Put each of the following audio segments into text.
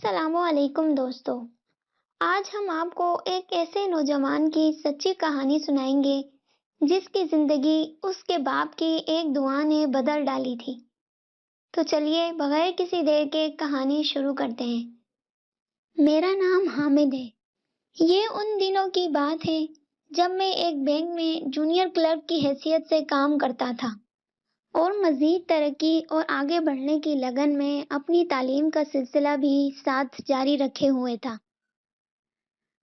السلام علیکم دوستو، آج ہم آپ کو ایک ایسے نوجوان کی سچی کہانی سنائیں گے جس کی زندگی اس کے باپ کی ایک دعا نے بدل ڈالی تھی۔ تو چلیے بغیر کسی دیر کے کہانی شروع کرتے ہیں۔ میرا نام حامد ہے۔ یہ ان دنوں کی بات ہے جب میں ایک بینک میں جونیئر کلرک کی حیثیت سے کام کرتا تھا اور مزید ترقی اور آگے بڑھنے کی لگن میں اپنی تعلیم کا سلسلہ بھی ساتھ جاری رکھے ہوئے تھا۔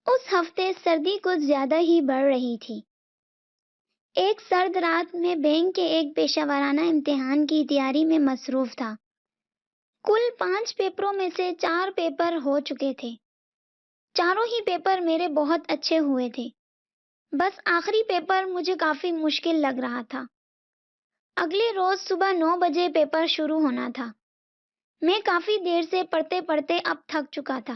اس ہفتے سردی کچھ زیادہ ہی بڑھ رہی تھی۔ ایک سرد رات میں بینک کے ایک پیشہ ورانہ امتحان کی تیاری میں مصروف تھا۔ کل 5 پیپروں میں سے 4 پیپر ہو چکے تھے۔ چاروں ہی پیپر میرے بہت اچھے ہوئے تھے، بس آخری پیپر مجھے کافی مشکل لگ رہا تھا۔ اگلے روز صبح 9 بجے پیپر شروع ہونا تھا۔ میں کافی دیر سے پڑھتے پڑھتے اب تھک چکا تھا،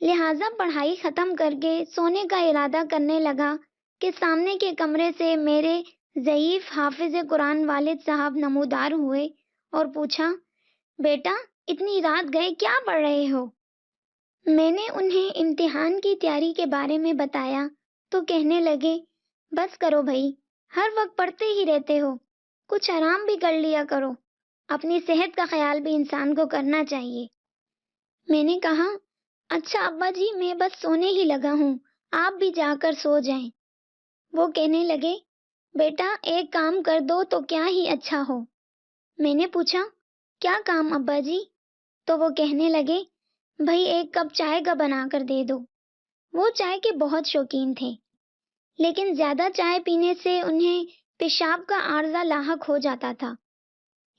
لہٰذا پڑھائی ختم کر کے سونے کا ارادہ کرنے لگا کہ سامنے کے کمرے سے میرے ضعیف حافظ قرآن والد صاحب نمودار ہوئے اور پوچھا، بیٹا اتنی رات گئے کیا پڑھ رہے ہو؟ میں نے انہیں امتحان کی تیاری کے بارے میں بتایا تو کہنے لگے، بس کرو بھائی، ہر وقت پڑھتے ہی رہتے ہو، کچھ آرام بھی کر لیا کرو، اپنی صحت کا خیال بھی انسان کو کرنا چاہیے۔ میں نے کہا، اچھا ابا جی میں بس سونے ہی لگا ہوں، آپ بھی جا کر سو جائیں۔ وہ کہنے لگے، بیٹا ایک کام کر دو تو کیا ہی اچھا ہو۔ میں نے پوچھا، کیا کام ابا جی؟ تو وہ کہنے لگے، بھائی ایک کپ چائے کا بنا کر دے دو۔ وہ چائے کے بہت شوقین تھے، لیکن زیادہ چائے پینے سے انہیں پیشاب کا عارضہ لاحق ہو جاتا تھا،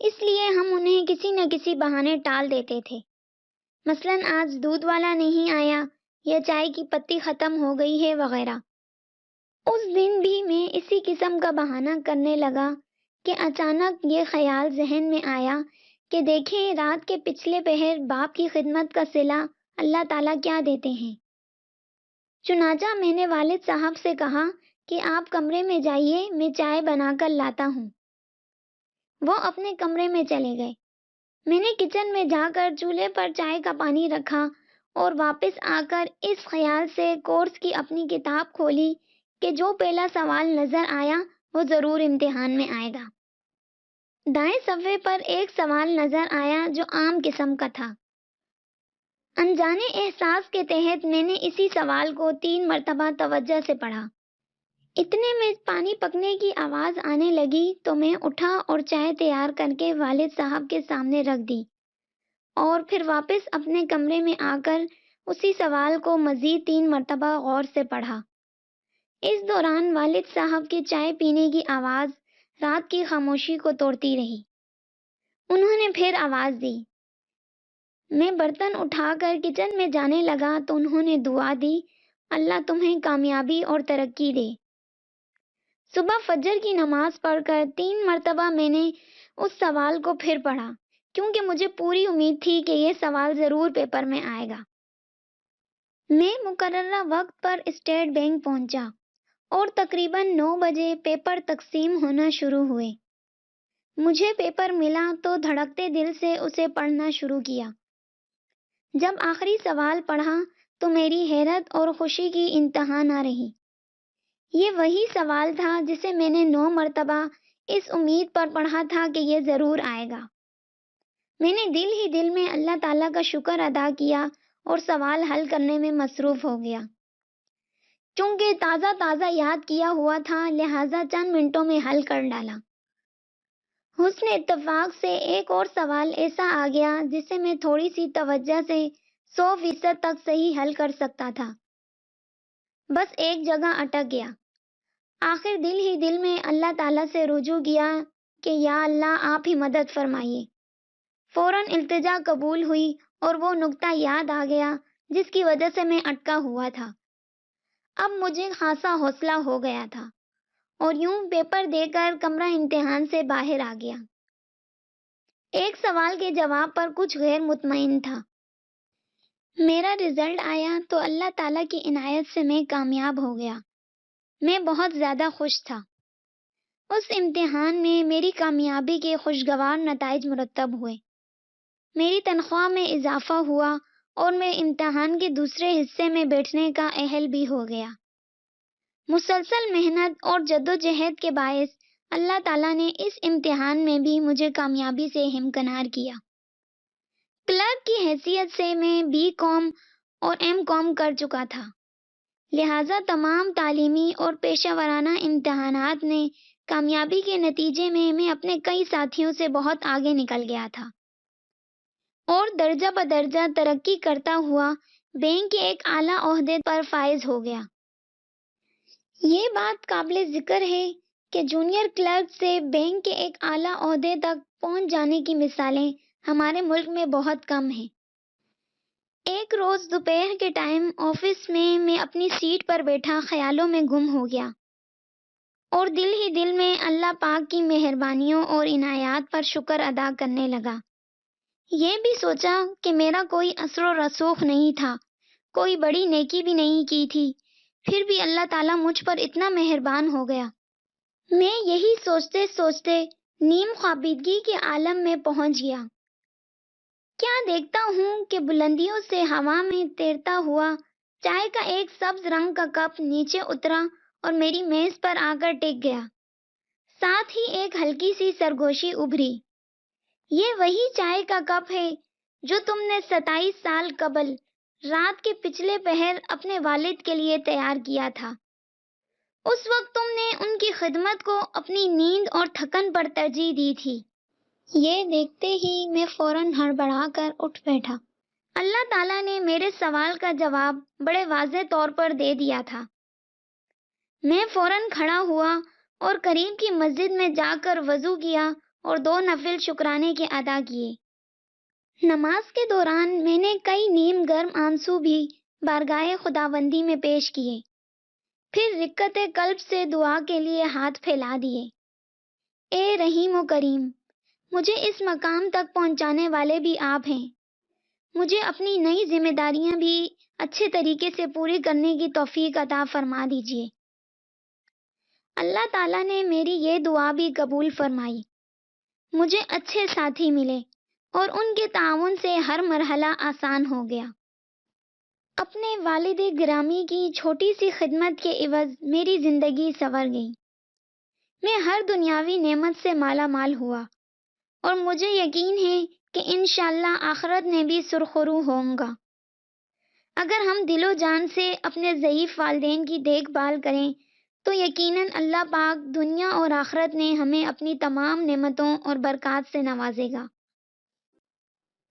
اس لیے ہم انہیں کسی نہ کسی بہانے ٹال دیتے تھے، مثلاً آج دودھ والا نہیں آیا یا چائے کی پتی ختم ہو گئی ہے وغیرہ۔ اس دن بھی میں اسی قسم کا بہانہ کرنے لگا کہ اچانک یہ خیال ذہن میں آیا کہ دیکھیں رات کے پچھلے پہر باپ کی خدمت کا صلہ اللہ تعالیٰ کیا دیتے ہیں۔ چنانچہ میں نے والد صاحب سے کہا کہ آپ کمرے میں جائیے، میں چائے بنا کر لاتا ہوں۔ وہ اپنے کمرے میں چلے گئے۔ میں نے کچن میں جا کر چولہے پر چائے کا پانی رکھا اور واپس آ کر اس خیال سے کورس کی اپنی کتاب کھولی کہ جو پہلا سوال نظر آیا وہ ضرور امتحان میں آئے گا۔ دائیں صفحے پر ایک سوال نظر آیا جو عام قسم کا تھا۔ انجانے احساس کے تحت میں نے اسی سوال کو 3 مرتبہ توجہ سے پڑھا۔ اتنے میں پانی پکنے کی آواز آنے لگی تو میں اٹھا اور چائے تیار کر کے والد صاحب کے سامنے رکھ دی اور پھر واپس اپنے کمرے میں آ کر اسی سوال کو مزید 3 مرتبہ غور سے پڑھا۔ اس دوران والد صاحب کی چائے پینے کی آواز رات کی خاموشی کو توڑتی رہی۔ انہوں نے پھر آواز دی۔ میں برتن اٹھا کر کچن میں جانے لگا تو انہوں نے دعا دی، اللہ تمہیں کامیابی اور ترقی دے۔ صبح فجر کی نماز پڑھ کر 3 مرتبہ میں نے اس سوال کو پھر پڑھا، کیونکہ مجھے پوری امید تھی کہ یہ سوال ضرور پیپر میں آئے گا۔ میں مقررہ وقت پر اسٹیٹ بینک پہنچا اور تقریباً 9 بجے پیپر تقسیم ہونا شروع ہوئے۔ مجھے پیپر ملا تو دھڑکتے دل سے اسے پڑھنا شروع کیا۔ جب آخری سوال پڑھا تو میری حیرت اور خوشی کی انتہا نہ رہی۔ یہ وہی سوال تھا جسے میں نے 9 مرتبہ اس امید پر پڑھا تھا کہ یہ ضرور آئے گا۔ میں نے دل ہی دل میں اللہ تعالیٰ کا شکر ادا کیا اور سوال حل کرنے میں مصروف ہو گیا۔ چونکہ تازہ یاد کیا ہوا تھا لہٰذا چند منٹوں میں حل کر ڈالا۔ حسن اتفاق سے ایک اور سوال ایسا آ گیا جسے میں تھوڑی سی توجہ سے 100% تک صحیح حل کر سکتا تھا، بس ایک جگہ اٹک گیا۔ آخر دل ہی دل میں اللہ تعالیٰ سے رجوع کیا کہ یا اللہ آپ ہی مدد فرمائیے۔ فوراً التجا قبول ہوئی اور وہ نقطہ یاد آ گیا جس کی وجہ سے میں اٹکا ہوا تھا۔ اب مجھے خاصا حوصلہ ہو گیا تھا اور یوں پیپر دے کر کمرہ امتحان سے باہر آ گیا۔ ایک سوال کے جواب پر کچھ غیر مطمئن تھا۔ میرا رزلٹ آیا تو اللہ تعالیٰ کی عنایت سے میں کامیاب ہو گیا۔ میں بہت زیادہ خوش تھا۔ اس امتحان میں میری کامیابی کے خوشگوار نتائج مرتب ہوئے۔ میری تنخواہ میں اضافہ ہوا اور میں امتحان کے دوسرے حصے میں بیٹھنے کا اہل بھی ہو گیا۔ مسلسل محنت اور جدوجہد کے باعث اللہ تعالیٰ نے اس امتحان میں بھی مجھے کامیابی سے ہمکنار کیا۔ کلرک کی حیثیت سے میں بی کام اور ایم کام کر چکا تھا، لہٰذا تمام تعلیمی اور پیشہ ورانہ امتحانات میں کامیابی کے نتیجے میں اپنے کئی ساتھیوں سے بہت آگے نکل گیا تھا اور درجہ بدرجہ ترقی کرتا ہوا بینک کے ایک اعلیٰ عہدے پر فائز ہو گیا۔ یہ بات قابل ذکر ہے کہ جونیئر کلرک سے بینک کے ایک اعلیٰ عہدے تک پہنچ جانے کی مثالیں ہمارے ملک میں بہت کم ہیں۔ ایک روز دوپہر کے ٹائم آفس میں اپنی سیٹ پر بیٹھا خیالوں میں گم ہو گیا اور دل ہی دل میں اللہ پاک کی مہربانیوں اور عنایات پر شکر ادا کرنے لگا۔ یہ بھی سوچا کہ میرا کوئی اثر و رسوخ نہیں تھا، کوئی بڑی نیکی بھی نہیں کی تھی، پھر بھی اللہ تعالیٰ مجھ پر اتنا مہربان ہو گیا۔ میں یہی سوچتے سوچتے نیم خوابیدگی کے عالم میں پہنچ گیا۔ کیا دیکھتا ہوں کہ بلندیوں سے ہوا میں تیرتا ہوا چائے کا ایک سبز رنگ کا کپ نیچے اترا اور میری میز پر آ کر ٹک گیا۔ ساتھ ہی ایک ہلکی سی سرگوشی ابھری۔ یہ وہی چائے کا کپ ہے جو تم نے 27 سال قبل رات کے پچھلے پہر اپنے والد کے لیے تیار کیا تھا۔ اس وقت تم نے ان کی خدمت کو اپنی نیند اور تھکن پر ترجیح دی تھی۔ یہ دیکھتے ہی میں فوراً ہڑبڑا کر اٹھ بیٹھا۔ اللہ تعالیٰ نے میرے سوال کا جواب بڑے واضح طور پر دے دیا تھا۔ میں فوراً کھڑا ہوا اور قریب کی مسجد میں جا کر وضو کیا اور 2 نفل شکرانے کے ادا کیے۔ نماز کے دوران میں نے کئی نیم گرم آنسو بھی بارگاہ خداوندی میں پیش کیے، پھر رقت قلب سے دعا کے لیے ہاتھ پھیلا دیے۔ اے رحیم و کریم، مجھے اس مقام تک پہنچانے والے بھی آپ ہیں، مجھے اپنی نئی ذمہ داریاں بھی اچھے طریقے سے پوری کرنے کی توفیق عطا فرما دیجیے۔ اللہ تعالیٰ نے میری یہ دعا بھی قبول فرمائی۔ مجھے اچھے ساتھی ملے اور ان کے تعاون سے ہر مرحلہ آسان ہو گیا۔ اپنے والد گرامی کی چھوٹی سی خدمت کے عوض میری زندگی سنور گئی۔ میں ہر دنیاوی نعمت سے مالا مال ہوا اور مجھے یقین ہے کہ انشاءاللہ آخرت میں بھی سرخرو ہوں گا۔ اگر ہم دل و جان سے اپنے ضعیف والدین کی دیکھ بھال کریں تو یقیناً اللہ پاک دنیا اور آخرت میں ہمیں اپنی تمام نعمتوں اور برکات سے نوازے گا۔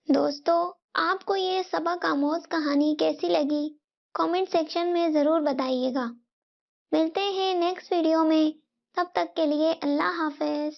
دوستو، آپ کو یہ سبق آموز کہانی کیسی لگی؟ کامنٹ سیکشن میں ضرور بتائیے گا۔ ملتے ہیں نیکسٹ ویڈیو میں، تب تک کے لیے اللہ حافظ۔